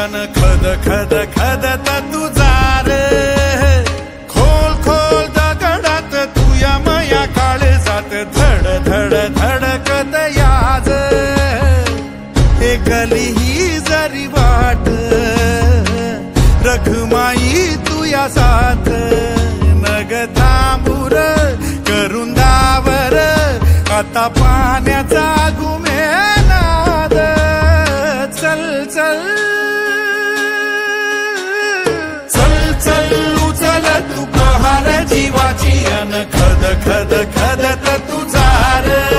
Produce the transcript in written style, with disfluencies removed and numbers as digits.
अन खद खद खदत तुझा रे खोल खोल दगडात तुया मया काळजात धड धड धडकत याज एकली ही जरी वाट रखमाई तुया साथ नग थांबूर करून दावर आता पाण्याचा घुमेनाद चल चल चल चल उचल तू पहार जीवाची अन खद खद खदत तुझा रे